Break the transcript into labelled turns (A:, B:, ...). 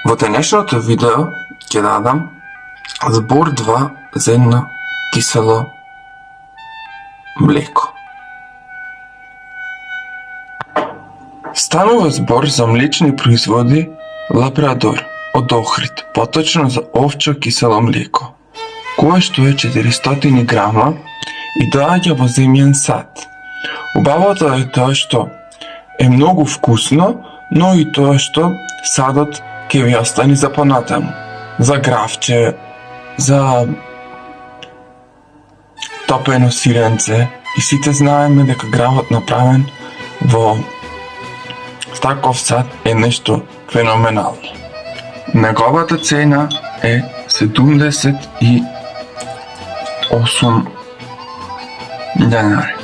A: Во денешното видео ќе дадам збор 2 за едно кисело млеко. Станува збор за млечни производи Лабрадор од Охрид, поточно за овчо кисело млеко, кое што е 400 грама и доаѓа во земјен сад. Убавото е тоа што е многу вкусно, но и тоа што садот ќе ви остане за понатаму, за гравче, за топено сиренце, и сите знаеме дека гравот направен во таков сад е нешто феноменално. Неговата цена е 78 денари.